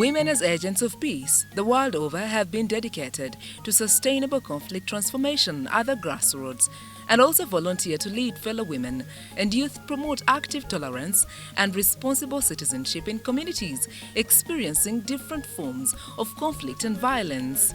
Women as agents of peace the world over have been dedicated to sustainable conflict transformation at the grassroots and also volunteer to lead fellow women and youth promote active tolerance and responsible citizenship in communities experiencing different forms of conflict and violence.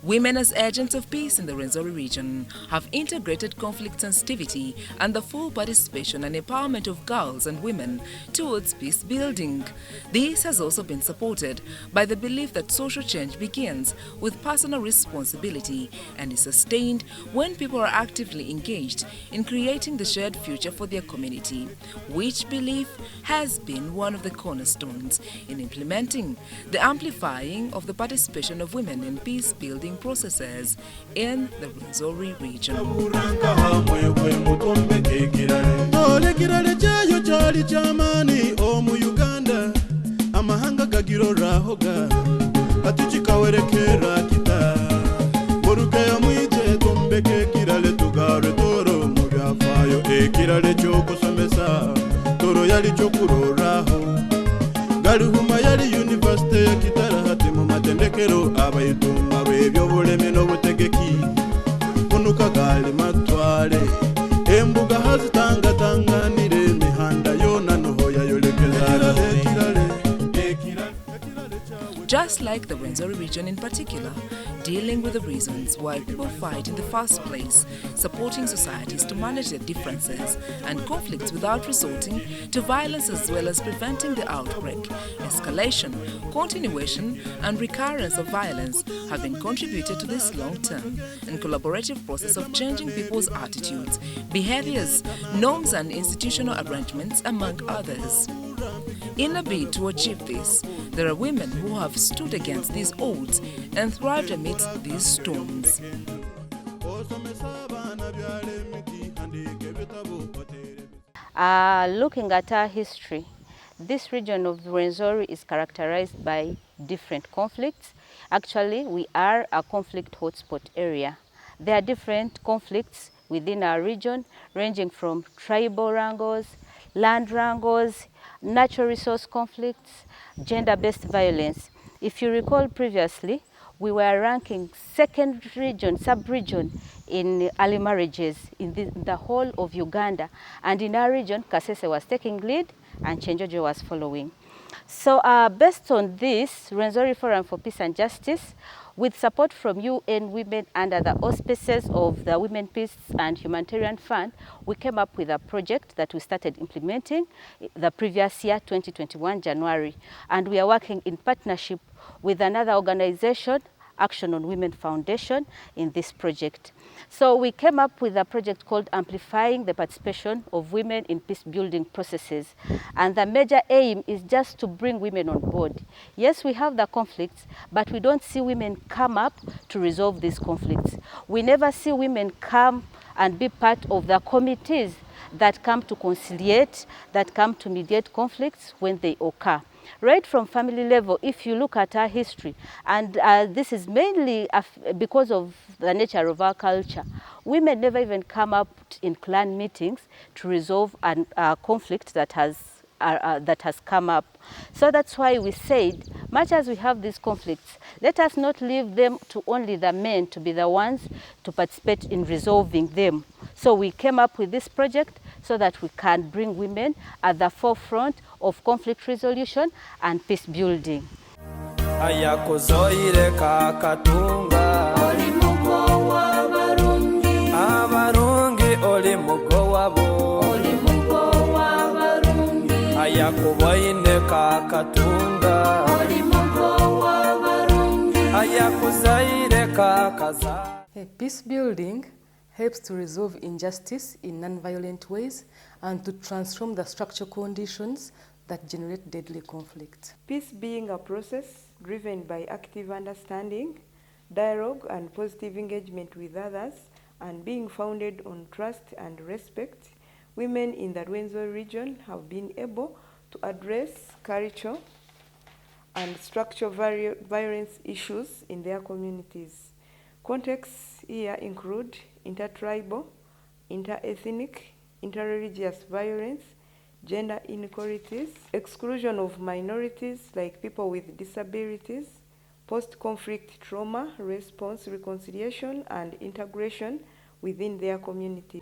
Women as agents of peace in the Rwenzori region have integrated conflict sensitivity and the full participation and empowerment of girls and women towards peace building. This has also been supported by the belief that social change begins with personal responsibility and is sustained when people are actively engaged in creating the shared future for their community, which belief has been one of the cornerstones in implementing the amplifying of the participation of women in peace building processes in the Rwenzori region. Garuhuma yali university ya kitara hati mu matendekero abayituma b'ebyobulemi n'obutegeki kunuka gali matwale embuga hazitangatanganire emihanda yona noho yayolekeza. Just like the Rwenzori region in particular, dealing with the reasons why people fight in the first place, supporting societies to manage their differences and conflicts without resorting to violence, as well as preventing the outbreak, escalation, continuation and recurrence of violence have been contributed to this long-term and collaborative process of changing people's attitudes, behaviors, norms and institutional arrangements, among others. In a bid to achieve this, there are women who have stood against these odds and thrived amidst these storms. Looking at our history, this region of Rwenzori is characterized by different conflicts. Actually, we are a conflict hotspot area. There are different conflicts within our region, ranging from tribal wrangles, land wrangles, natural resource conflicts, gender-based violence. If you recall previously, we were ranking second region, sub-region in early marriages in the whole of Uganda. And in our region, Kasese was taking lead and Chenjojo was following. So based on this, Rwenzori Forum for Peace and Justice, with support from UN Women under the auspices of the Women Peace and Humanitarian Fund, we came up with a project that we started implementing the previous year, 2021, January. And we are working in partnership with another organization, Action on Women Foundation, in this project. So we came up with a project called Amplifying the Participation of Women in Peace Building Processes. And the major aim is just to bring women on board. Yes, we have the conflicts, but we don't see women come up to resolve these conflicts. We never see women come and be part of the committees that come to conciliate, that come to mediate conflicts when they occur. Right from family level, if you look at our history, and this is mainly because of the nature of our culture, women never even come up in clan meetings to resolve a conflict that has come up. So that's why we said, much as we have these conflicts, let us not leave them to only the men to be the ones to participate in resolving them. So we came up with this project so that we can bring women at the forefront of conflict resolution and peace building. Peace building helps to resolve injustice in non-violent ways and to transform the structural conditions that generate deadly conflict. Peace being a process driven by active understanding, dialogue and positive engagement with others, and being founded on trust and respect, women in the Rwenzori region have been able to address cultural and structural violence issues in their communities. Contexts here include intertribal, interethnic, interreligious violence, gender inequalities, exclusion of minorities like people with disabilities, post-conflict trauma, response, reconciliation, and integration within their community.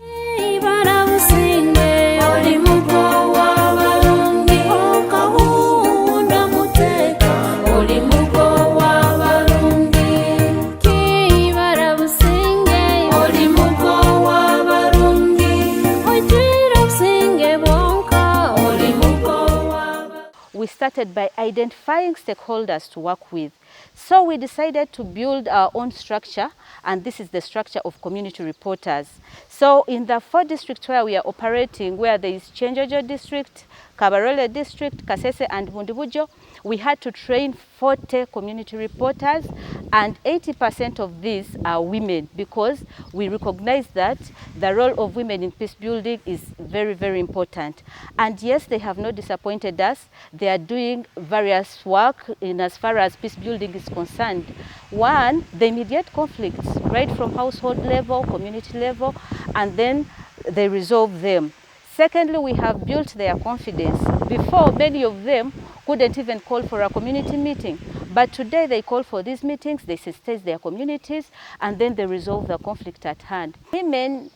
We started by identifying stakeholders to work with. So we decided to build our own structure, and this is the structure of community reporters. So in the 4 districts where we are operating, where there is Chenjojo district, Kabarole district, Kasese and Mundibujo, we had to train 40 community reporters, and 80% of these are women, because we recognize that the role of women in peace building is very, very important. And yes, they have not disappointed us. They are doing various work in as far as peace building is concerned. One, they mediate conflicts right from household level, community level, and then they resolve them. Secondly, we have built their confidence. Before, many of them couldn't even call for a community meeting. But today they call for these meetings, they sensitize their communities, and then they resolve the conflict at hand. Women,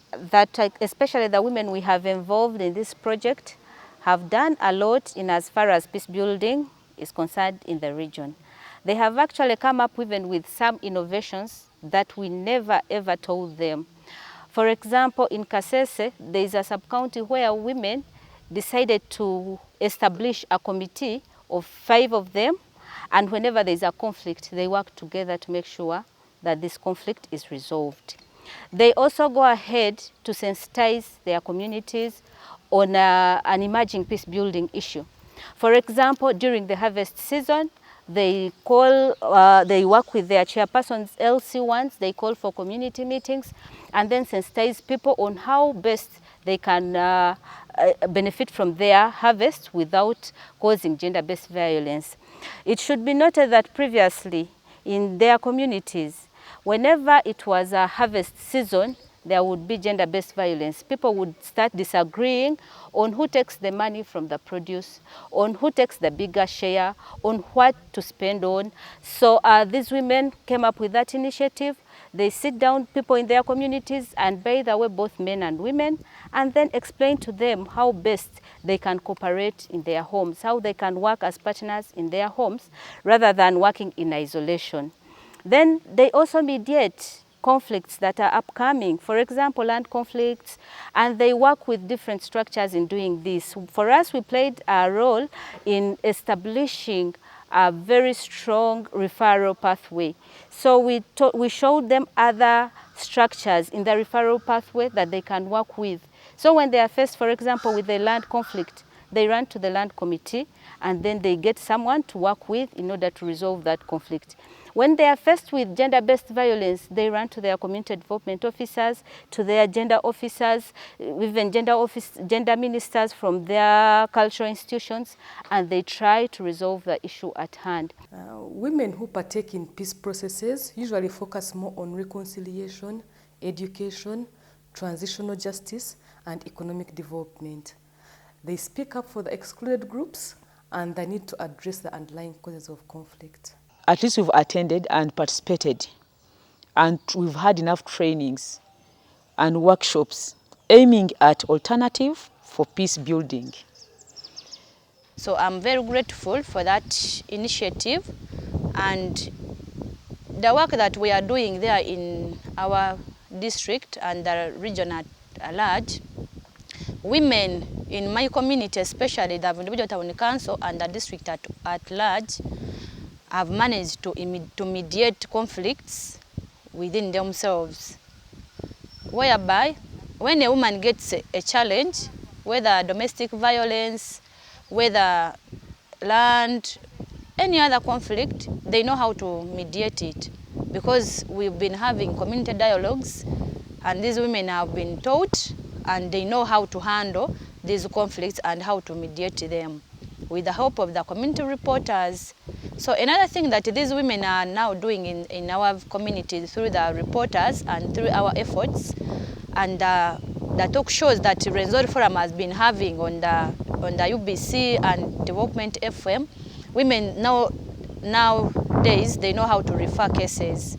especially the women we have involved in this project, have done a lot in as far as peace building is concerned in the region. They have actually come up even with some innovations that we never ever told them. For example, in Kasese, there is a sub-county where women decided to establish a committee of 5 of them, and whenever there is a conflict, they work together to make sure that this conflict is resolved. They also go ahead to sensitize their communities on an emerging peace building issue. For example, during the harvest season, they work with their chairpersons, LC1s, they call for community meetings, and then sensitize people on how best they can benefit from their harvest without causing gender-based violence. It should be noted that previously in their communities, whenever it was a harvest season, there would be gender-based violence. People would start disagreeing on who takes the money from the produce, on who takes the bigger share, on what to spend on. So these women came up with that initiative. They sit down people in their communities, and by the way, both men and women, and then explain to them how best they can cooperate in their homes, how they can work as partners in their homes rather than working in isolation. Then they also mediate conflicts that are upcoming, for example, land conflicts, and they work with different structures in doing this. For us, we played a role in establishing a very strong referral pathway. So we showed them other structures in the referral pathway that they can work with. So when they are faced, for example, with a land conflict, they run to the land committee, and then they get someone to work with in order to resolve that conflict. When they are faced with gender-based violence, they run to their community development officers, to their gender officers, even gender ministers from their cultural institutions, and they try to resolve the issue at hand. Women who partake in peace processes usually focus more on reconciliation, education, transitional justice, and economic development. They speak up for the excluded groups and the need to address the underlying causes of conflict. At least we've attended and participated, and we've had enough trainings and workshops aiming at alternative for peace building. So I'm very grateful for that initiative and the work that we are doing there in our district and the region at large. Women in my community, especially the Vundibujo Town Council and the district at large, have managed to mediate conflicts within themselves, whereby when a woman gets a challenge, whether domestic violence, whether land, any other conflict, they know how to mediate it, because we've been having community dialogues, and these women have been taught and they know how to handle these conflicts and how to mediate them with the help of the community reporters. So another thing that these women are now doing in our community through the reporters and through our efforts and the talk shows that Rwenzori Forum has been having on the on the UBC and Development FM, women nowadays, they know how to refer cases.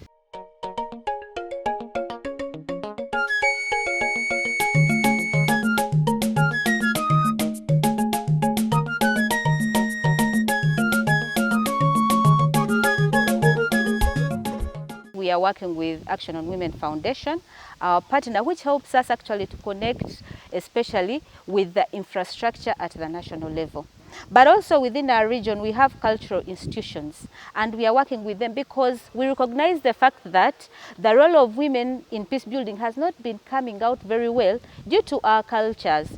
We are working with Action on Women Foundation, our partner, which helps us actually to connect, especially with the infrastructure at the national level. But also within our region, we have cultural institutions, and we are working with them because we recognize the fact that the role of women in peace building has not been coming out very well due to our cultures.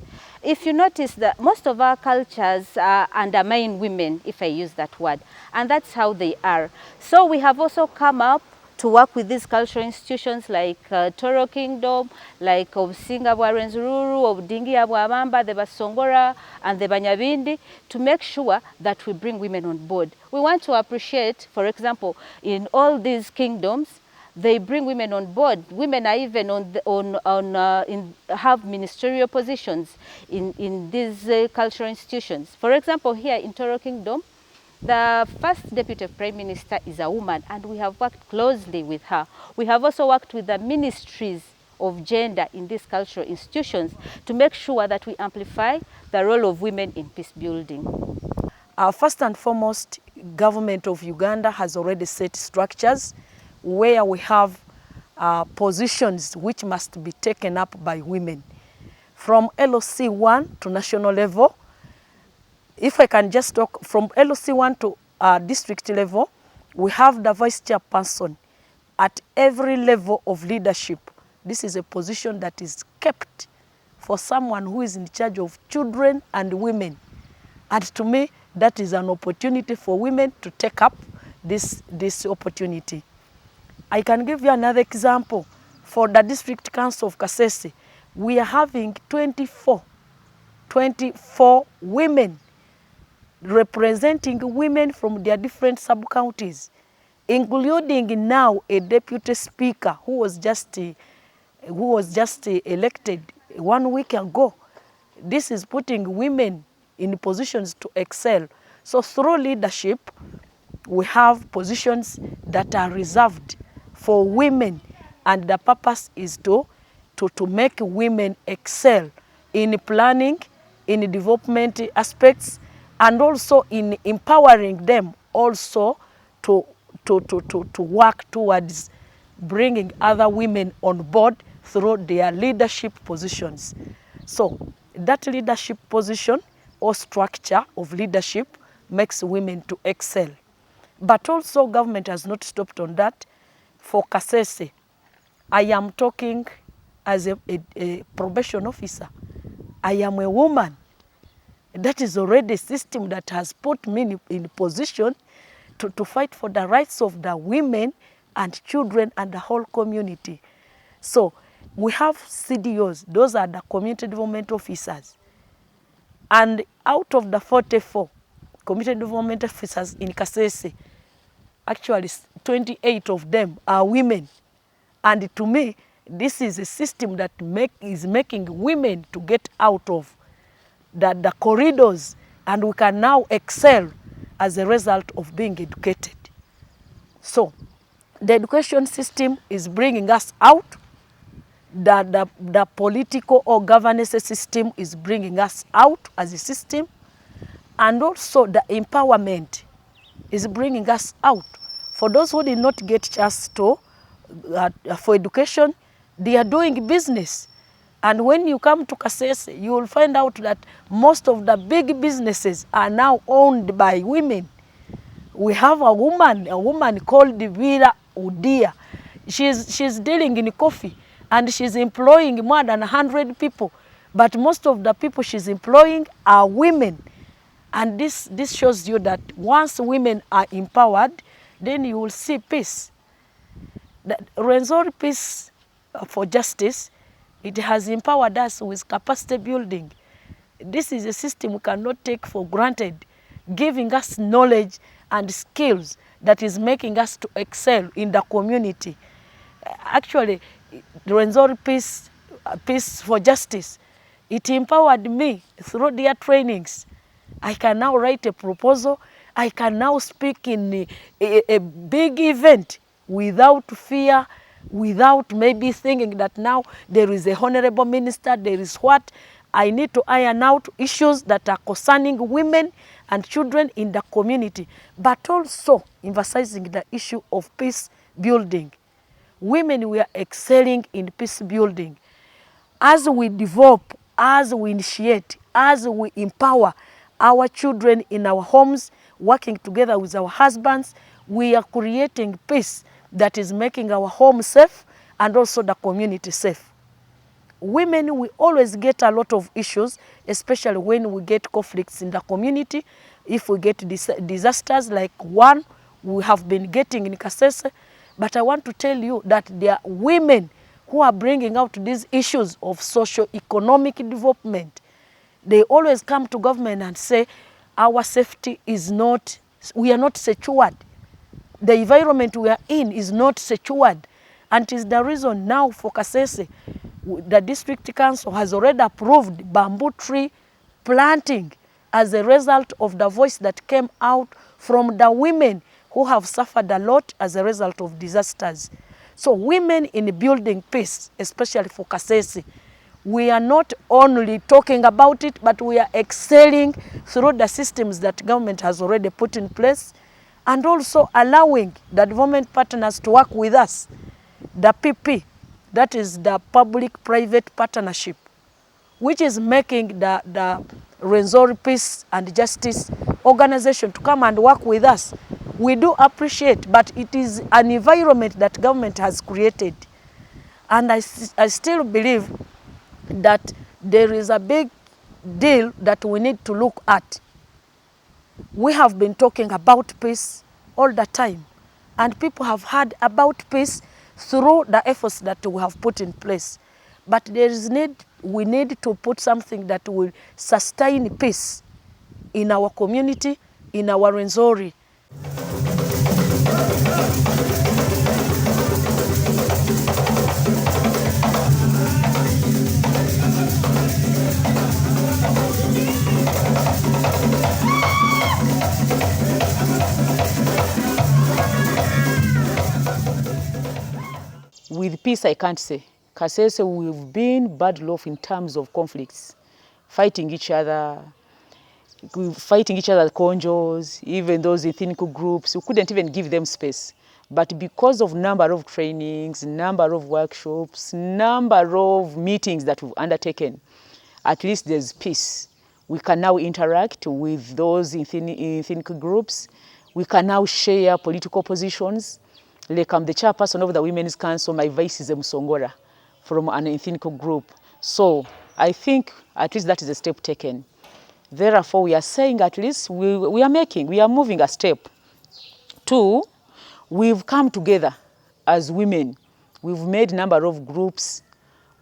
If you notice that most of our cultures undermine women, if I use that word, and that's how they are. So we have also come up to work with these cultural institutions like Toro Kingdom, like Obusinga bwa Rwenzururu, Obudingia bwa Mamba, the Basongora and the Banyabindi, to make sure that we bring women on board. We want to appreciate, for example, in all these kingdoms, they bring women on board. Women are even have ministerial positions in these cultural institutions. For example, here in Toro Kingdom, the first Deputy Prime Minister is a woman, and we have worked closely with her. We have also worked with the ministries of gender in these cultural institutions to make sure that we amplify the role of women in peace building. First and foremost, government of Uganda has already set structures where we have positions which must be taken up by women. From LOC 1 to national level, if I can just talk from LOC 1 to district level, we have the vice chairperson at every level of leadership. This is a position that is kept for someone who is in charge of children and women. And to me, that is an opportunity for women to take up this opportunity. I can give you another example. For the District Council of Kasese, we are having 24 women representing women from their different sub-counties, including now a deputy speaker who was just elected 1 week ago. This is putting women in positions to excel. So through leadership, we have positions that are reserved for women, and the purpose is to make women excel in planning, in development aspects, and also in empowering them also to work towards bringing other women on board through their leadership positions. So that leadership position or structure of leadership makes women to excel. But also government has not stopped on that. For Kasese, I am talking as a probation officer. I am a woman. That is already a system that has put me in position to fight for the rights of the women and children and the whole community. So we have CDOs, those are the community development officers. And out of the 44 community development officers in Kasese, actually 28 of them are women. And to me, this is a system that is making women to get out of the corridors, and we can now excel as a result of being educated. So the education system is bringing us out. The political or governance system is bringing us out as a system, and also the empowerment is bringing us out. For those who did not get chance to for education, they are doing business. And when you come to Kasese, you will find out that most of the big businesses are now owned by women. We have a woman called Vera Udia. She's dealing in coffee, and she's employing more than 100 people. But most of the people she's employing are women. And this shows you that once women are empowered, then you will see peace. The Rwenzori Peace for Justice, it has empowered us with capacity building. This is a system we cannot take for granted, giving us knowledge and skills that is making us to excel in the community. Actually, the Rwenzori Peace for Justice It empowered me through their trainings. I can now write a proposal. I can now speak in a big event without fear, without maybe thinking that now there is a honorable minister, there is what. I need to iron out issues that are concerning women and children in the community, but also emphasizing the issue of peace building. Women were excelling in peace building. As we develop, as we initiate, as we empower our children in our homes, working together with our husbands, we are creating peace that is making our home safe and also the community safe. Women, we always get a lot of issues, especially when we get conflicts in the community. If we get disasters like one we have been getting in Kasese. But I want to tell you that there are women who are bringing out these issues of socio-economic development. They always come to government and say, our safety is not, we are not secured. The environment we are in is not secured. And it is the reason now for Kasese, the district council has already approved bamboo tree planting as a result of the voice that came out from the women who have suffered a lot as a result of disasters. So women in building peace, especially for Kasese, we are not only talking about it, but we are excelling through the systems that government has already put in place, and also allowing the development partners to work with us. The PP, that is the public-private partnership, which is making the Rwenzori Peace and Justice organization to come and work with us. We do appreciate, but it is an environment that government has created. And I still believe that there is a big deal that we need to look at. We have been talking about peace all the time, and people have heard about peace through the efforts that we have put in place. But we need to put something that will sustain peace in our community, in our Rwenzori. With peace, I can't say. Kasese, we've been bad off in terms of conflicts, fighting each other conjos, even those ethnic groups. We couldn't even give them space. But because of number of trainings, number of workshops, number of meetings that we've undertaken, at least there's peace. We can now interact with those ethnic groups. We can now share political positions. Like I'm the chairperson of the Women's Council, my vice is a Msongora from an ethnic group. So I think at least that is a step taken. Therefore, we are saying at least we are moving a step. Two, we've come together as women. We've made a number of groups.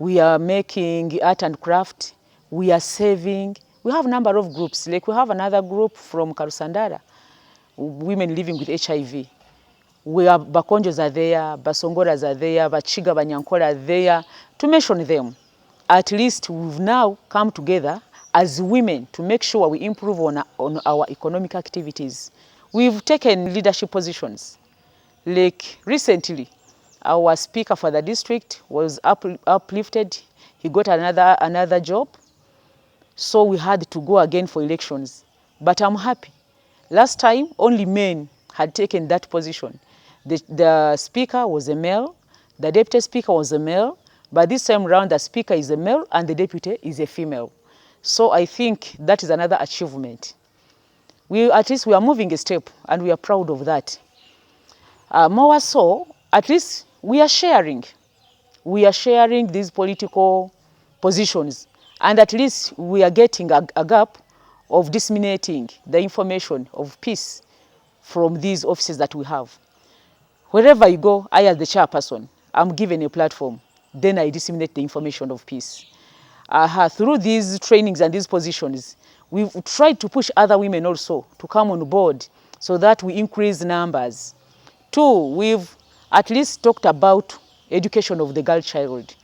We are making art and craft. We are saving. We have a number of groups. Like we have another group from Karusandara, women living with HIV. Bakonjos are there, Basongoras are there, Bachiga, Banyankora are there, to mention them. At least we've now come together as women to make sure we improve on our economic activities. We've taken leadership positions. Like recently, our speaker for the district was uplifted. He got another job. So we had to go again for elections. But I'm happy. Last time, only men had taken that position. The speaker was a male, the deputy speaker was a male, but this time around the speaker is a male and the deputy is a female. So I think that is another achievement. At least we are moving a step and we are proud of that. More so, at least we are sharing. We are sharing these political positions, and at least we are getting a gap of disseminating the information of peace from these offices that we have. Wherever I go, I as the chairperson, I'm given a platform. Then I disseminate the information of peace. Through these trainings and these positions, we've tried to push other women also to come on board so that we increase numbers. Two, we've at least talked about education of the girl child.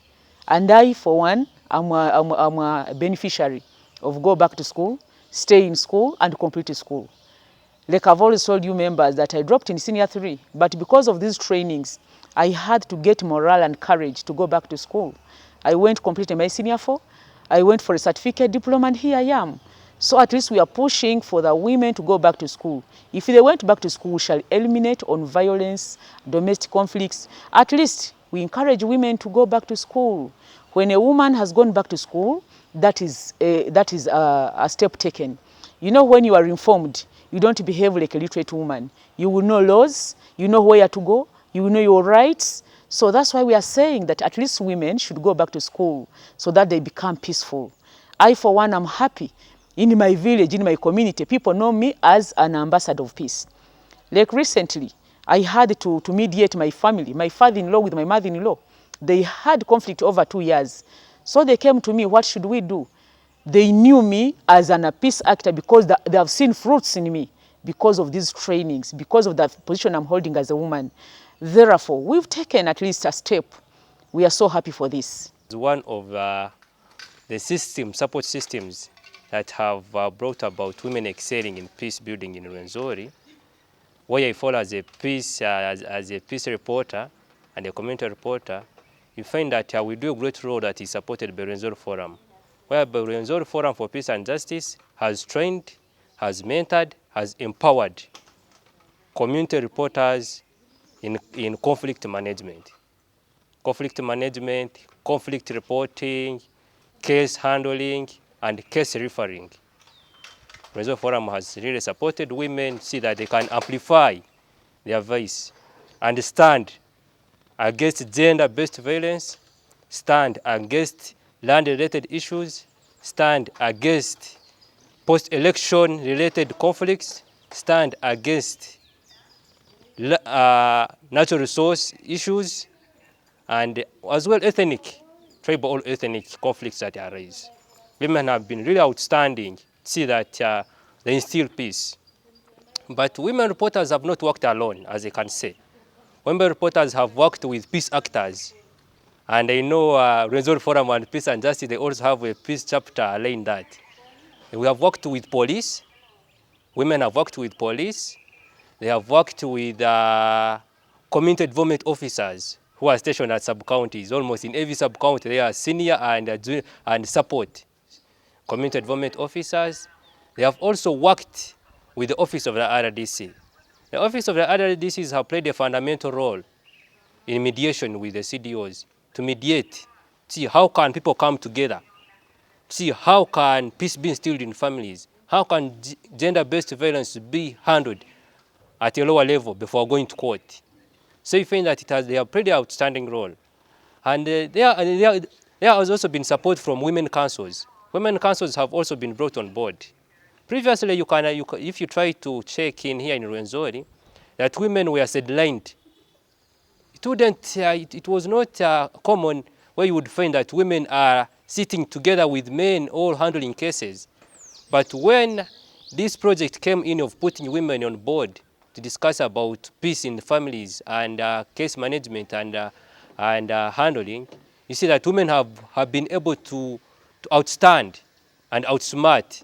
And I, for one, I'm a beneficiary of go back to school, stay in school, and complete school. Like I've always told you members that I dropped in senior 3, but because of these trainings, I had to get morale and courage to go back to school. I went completed my senior 4, I went for a certificate diploma, and here I am. So at least we are pushing for the women to go back to school. If they went back to school, we shall eliminate on violence, domestic conflicts. At least we encourage women to go back to school. When a woman has gone back to school, that is a step taken. You know, when you are informed, you don't behave like a literate woman. You will know laws, you know where to go, you will know your rights. So that's why we are saying that at least women should go back to school so that they become peaceful. I, for one, am happy. In my village, in my community, people know me as an ambassador of peace. Like recently, I had to mediate my family, my father-in-law with my mother-in-law. They had conflict over 2 years. So they came to me, what should we do? They knew me as a peace actor because they have seen fruits in me because of these trainings, because of the position I'm holding as a woman. Therefore, we've taken at least a step. We are so happy for this. It's one of the support systems that have brought about women excelling in peace building in Rwenzori, where I follow as a peace reporter and a community reporter. You find that we do a great role that is supported by Rwenzori Forum, where the Rwenzori Forum for Peace and Justice has trained, has mentored, has empowered community reporters in conflict management, conflict reporting, case handling, and case referring. Rwenzori Forum has really supported women see that they can amplify their voice and stand against gender-based violence, stand against land-related issues, stand against post-election related conflicts, stand against natural resource issues, and as well tribal or ethnic conflicts that arise. Women have been really outstanding to see that they instill peace. But women reporters have not worked alone, as I can say. Women reporters have worked with peace actors. And I know Rwenzori Forum and Peace and Justice, they also have a peace chapter aligned that. We have worked with police. Women have worked with police. They have worked with community development officers who are stationed at sub-counties. Almost in every sub-county, they are senior and support community development officers. They have also worked with the Office of the RDC. The Office of the RDCs have played a fundamental role in mediation with the CDOs to mediate, see how can people come together, see how can peace be instilled in families, how can gender-based violence be handled at a lower level before going to court. So you find that they have played an outstanding role. And there has also been support from women councils. Women councils have also been brought on board. Previously, if you try to check in here in Rwenzori, that women were sidelined. It was not common where you would find that women are sitting together with men all handling cases. But when this project came in of putting women on board to discuss about peace in the families and case management and handling, you see that women have been able to outstand and outsmart.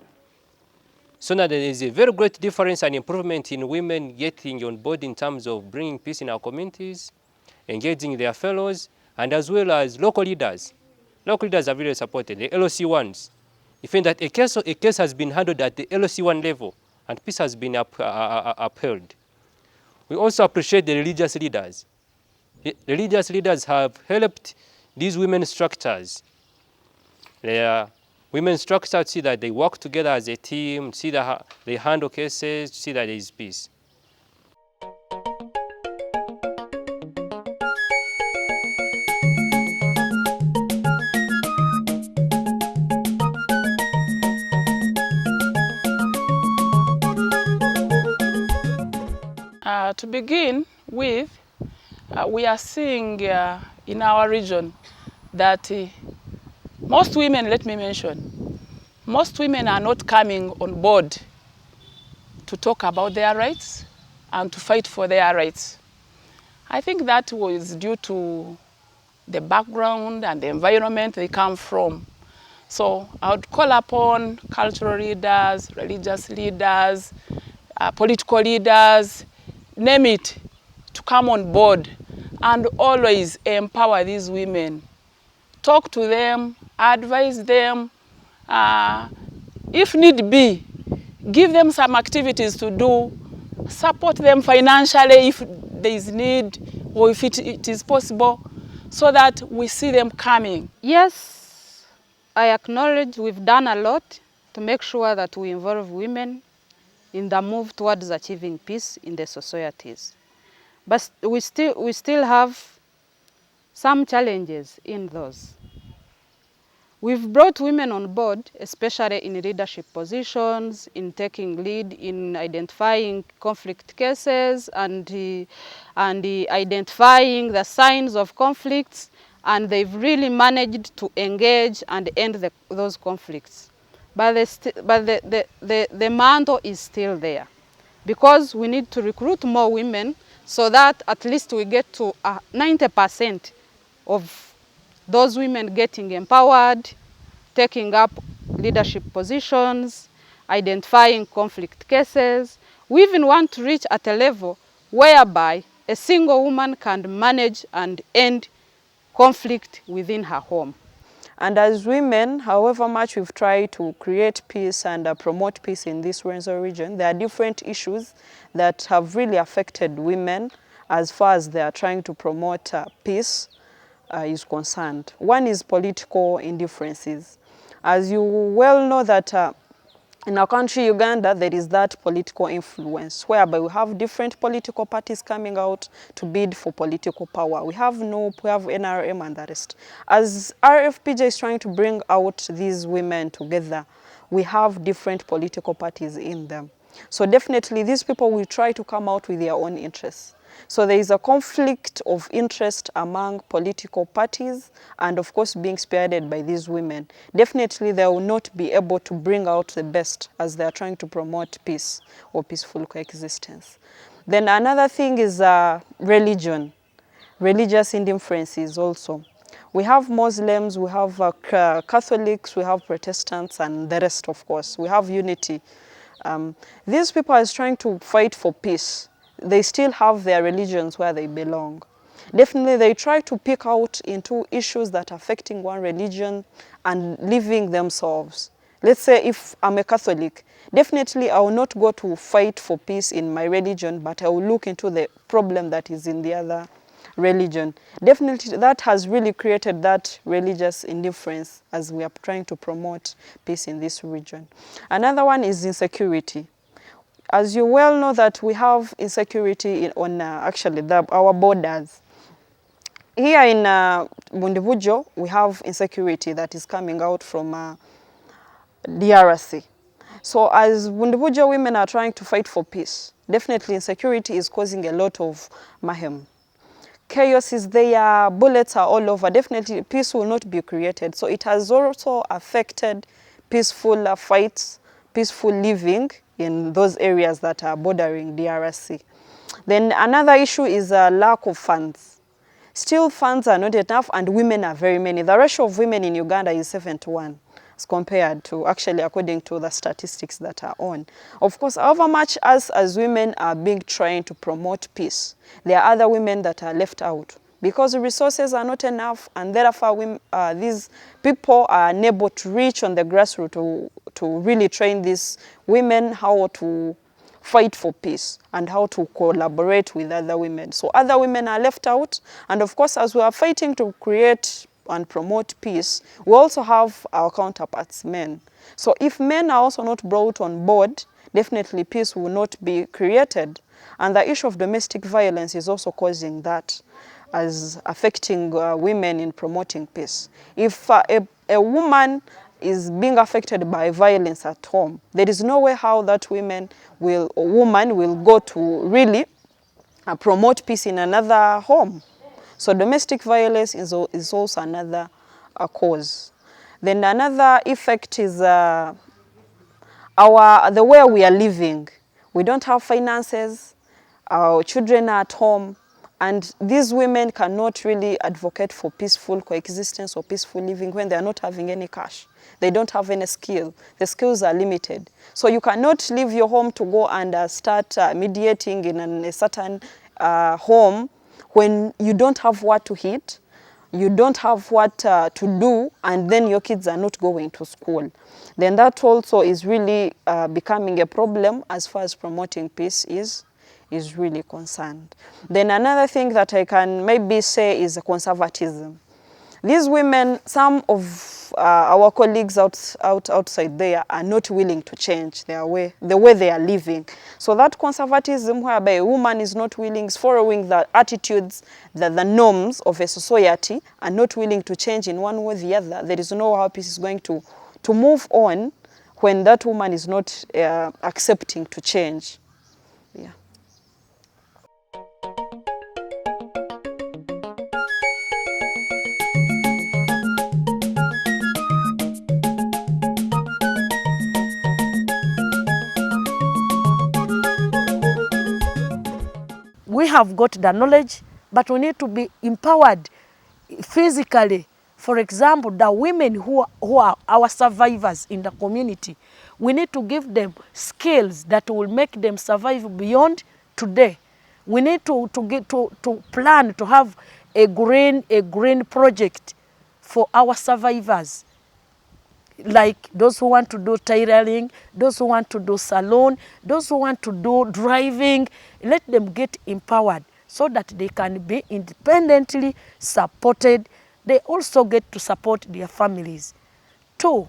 So now there is a very great difference and improvement in women getting on board in terms of bringing peace in our communities, engaging their fellows, and as well as local leaders. Local leaders are really supported, the LOC1s. You find that a case has been handled at the LOC1 level, and peace has been upheld. We also appreciate the religious leaders. The religious leaders have helped these women structures. Women structures see that they work together as a team, see that they handle cases, see that there is peace. To begin with, we are seeing in our region that most women, let me mention, most women are not coming on board to talk about their rights and to fight for their rights. I think that was due to the background and the environment they come from. So I would call upon cultural leaders, religious leaders, political leaders, name it, to come on board and always empower these women. Talk to them, advise them, if need be, give them some activities to do, support them financially if there is need or if it is possible, so that we see them coming. Yes, I acknowledge we've done a lot to make sure that we involve women in the move towards achieving peace in the societies. But we still have some challenges in those. We've brought women on board, especially in leadership positions, in taking lead in identifying conflict cases and identifying the signs of conflicts, and they've really managed to engage and end those conflicts. But the mantle is still there, because we need to recruit more women so that at least we get to 90% of those women getting empowered, taking up leadership positions, identifying conflict cases. We even want to reach at a level whereby a single woman can manage and end conflict within her home. And as women, however much we've tried to create peace and promote peace in this Rwenzori region, there are different issues that have really affected women as far as they are trying to promote peace is concerned. One is political indifferences. As you well know that in our country, Uganda, there is that political influence whereby we have different political parties coming out to bid for political power. We have NOP, we have NRM and the rest. As RFPJ is trying to bring out these women together, we have different political parties in them. So definitely these people will try to come out with their own interests. So there is a conflict of interest among political parties and of course being spearheaded by these women. Definitely they will not be able to bring out the best as they are trying to promote peace or peaceful coexistence. Then another thing is religion, religious indifferences also. We have Muslims, we have Catholics, we have Protestants and the rest of course. We have unity. These people are trying to fight for peace. They still have their religions where they belong. Definitely they try to pick out into issues that are affecting one religion and leaving themselves. Let's say if I'm a Catholic, definitely I will not go to fight for peace in my religion, but I will look into the problem that is in the other religion. Definitely that has really created that religious indifference as we are trying to promote peace in this region. Another one is insecurity. As you well know that we have insecurity on actually our borders. Here in Bundibujo, we have insecurity that is coming out from DRC. So as Bundibujo women are trying to fight for peace, definitely insecurity is causing a lot of mayhem. Chaos is there, bullets are all over, definitely peace will not be created. So it has also affected peaceful fights, peaceful living in those areas that are bordering DRC. Then another issue is a lack of funds. Still funds are not enough and women are very many. The ratio of women in Uganda is 7:1 as compared to, actually according to the statistics that are on. Of course, however much us as women are being trying to promote peace, there are other women that are left out because the resources are not enough and therefore these people are unable to reach on the grassroots to really train these women how to fight for peace and how to collaborate with other women. So other women are left out, and of course as we are fighting to create and promote peace, we also have our counterparts, men. So if men are also not brought on board, definitely peace will not be created. And the issue of domestic violence is also causing that, as affecting women in promoting peace. If a woman is being affected by violence at home, there is no way how that woman will go to really promote peace in another home. So domestic violence is also another cause. Then another effect is the way we are living. We don't have finances, our children are at home, And these women cannot really advocate for peaceful coexistence or peaceful living when they are not having any cash. They don't have any skill. The skills are limited. So you cannot leave your home to go and start mediating in a certain home when you don't have what to eat, you don't have what to do, and then your kids are not going to school. Then that also is really becoming a problem as far as promoting peace is really concerned. Then another thing that I can maybe say is conservatism. These women, some of our colleagues outside there are not willing to change the way they are living. So that conservatism whereby a woman is not willing, is following the attitudes, the norms of a society, and not willing to change in one way or the other, there is no how peace is going to move on when that woman is not accepting to change. Yeah. We have got the knowledge, but we need to be empowered physically. For example, the women who are our survivors in the community, we need to give them skills that will make them survive beyond today. We need to plan to have a green project for our survivors, like those who want to do tailoring, those who want to do salon, those who want to do driving. Let them get empowered so that they can be independently supported. They also get to support their families. 2,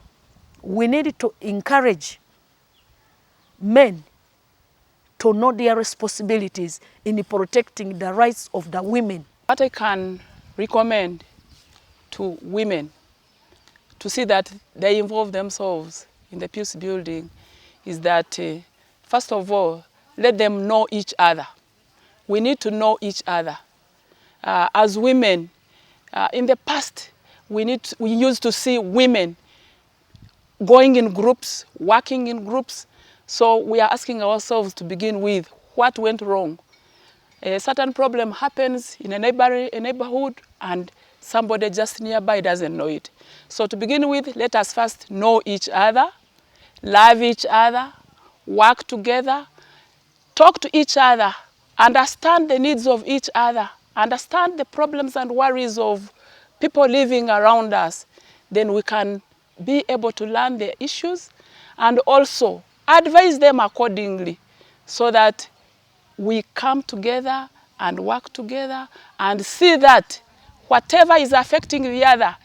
we need to encourage men to know their responsibilities in protecting the rights of the women. What I can recommend to women to see that they involve themselves in the peace building is that, first of all, let them know each other. We need to know each other. As women, in the past, we used to see women going in groups, working in groups. So we are asking ourselves to begin with, what went wrong? A certain problem happens in a neighborhood and somebody just nearby doesn't know it. So to begin with, let us first know each other, love each other, work together, talk to each other, understand the needs of each other, understand the problems and worries of people living around us. Then we can be able to learn their issues and also advise them accordingly so that we come together and work together and see that whatever is affecting the other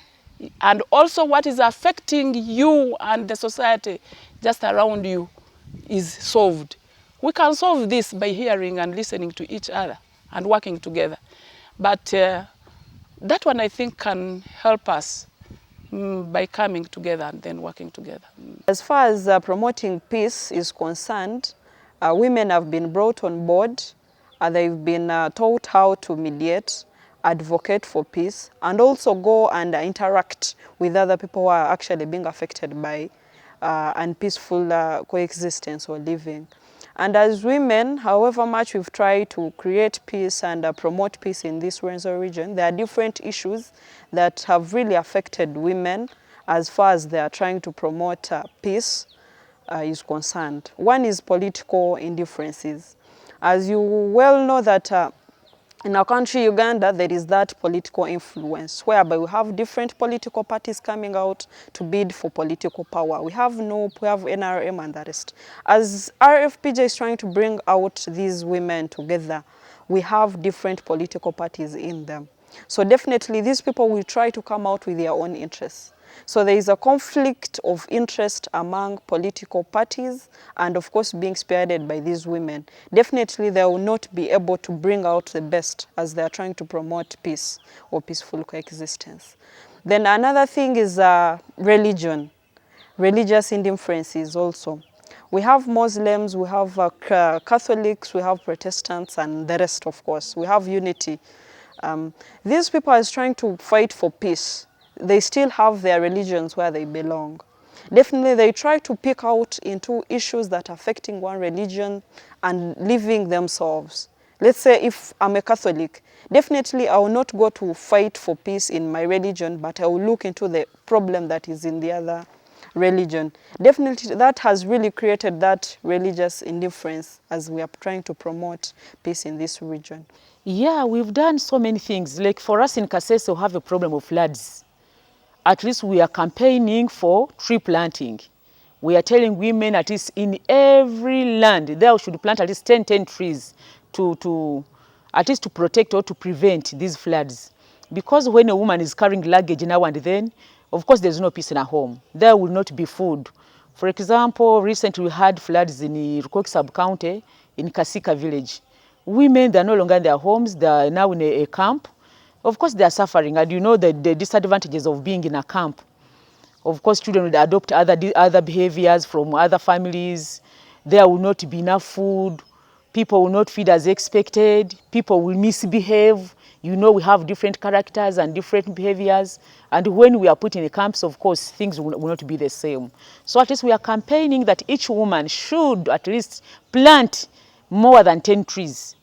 and also what is affecting you and the society just around you is solved. We can solve this by hearing and listening to each other and working together. But that one I think can help us by coming together and then working together. As far as promoting peace is concerned, women have been brought on board. They've been taught how to mediate, advocate for peace, and also go and interact with other people who are actually being affected by unpeaceful coexistence or living. And as women, however much we've tried to create peace and promote peace in this Rwenzori region, there are different issues that have really affected women as far as they are trying to promote peace is concerned. One is political indifferences. As you well know that in our country, Uganda, there is that political influence whereby we have different political parties coming out to bid for political power. We have NOP, we have NRM and the rest. As RFPJ is trying to bring out these women together, we have different political parties in them. So definitely these people will try to come out with their own interests. So there is a conflict of interest among political parties and of course being spearheaded by these women. Definitely they will not be able to bring out the best as they are trying to promote peace or peaceful coexistence. Then another thing is religion, religious indifferences also. We have Muslims, we have Catholics, we have Protestants and the rest of course. We have unity. These people are trying to fight for peace. They still have their religions where they belong. Definitely they try to pick out into issues that are affecting one religion and leaving themselves. let's say if I'm a Catholic, definitely I will not go to fight for peace in my religion, but I will look into the problem that is in the other religion. Definitely that has really created that religious indifference as we are trying to promote peace in this region. Yeah, we've done so many things. Like for us in Kasese, we have a problem of floods. At least we are campaigning for tree planting. We are telling women at least in every land, they should plant at least 10 trees at least to protect or to prevent these floods. Because when a woman is carrying luggage now and then, of course there's no peace in her home. There will not be food. For example, recently we had floods in Rukoki sub-county in Kasika village. Women, they're no longer in their homes, they're now in a camp. Of course, they are suffering, and you know the disadvantages of being in a camp. Of course, children will adopt other behaviors from other families. There will not be enough food. People will not feed as expected. People will misbehave. You know, we have different characters and different behaviors. And when we are put in the camps, of course, things will not be the same. So at least we are campaigning that each woman should at least plant more than 10 trees.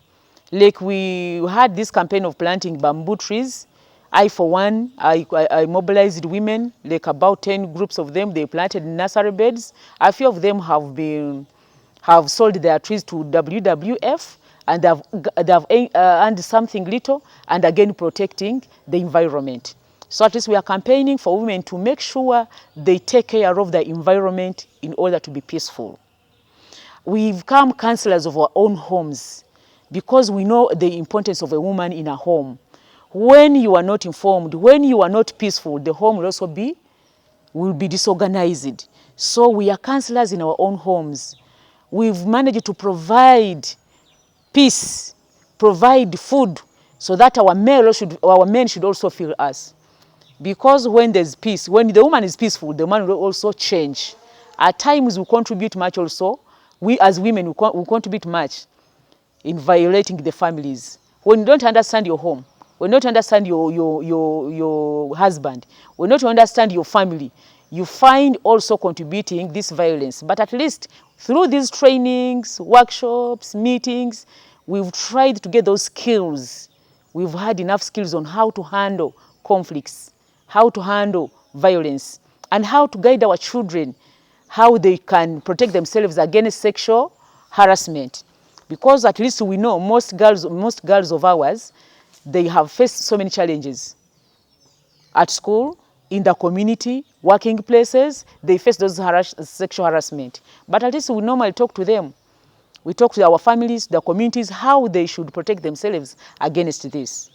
Like we had this campaign of planting bamboo trees. I, for one, I mobilized women, like about 10 groups of them. They planted nursery beds. A few of them have sold their trees to WWF, and they have earned something little, and again protecting the environment. So at least we are campaigning for women to make sure they take care of the environment in order to be peaceful. We've become counselors of our own homes because we know the importance of a woman in a home. When you are not informed, when you are not peaceful, the home will also be disorganized. So we are counselors in our own homes. We've managed to provide peace, provide food, so that our men should also feel us. Because when there's peace, when the woman is peaceful, the man will also change. At times we contribute much also. We as women, we contribute much in violating the families. When you don't understand your home, when you don't understand your husband, when you don't understand your family, you find also contributing this violence. But at least through these trainings, workshops, meetings, we've tried to get those skills. We've had enough skills on how to handle conflicts, how to handle violence, and how to guide our children, how they can protect themselves against sexual harassment. Because at least we know most girls of ours, they have faced so many challenges. At school, in the community, working places, they face those sexual harassment. But at least we normally talk to them. We talk to our families, the communities, how they should protect themselves against this.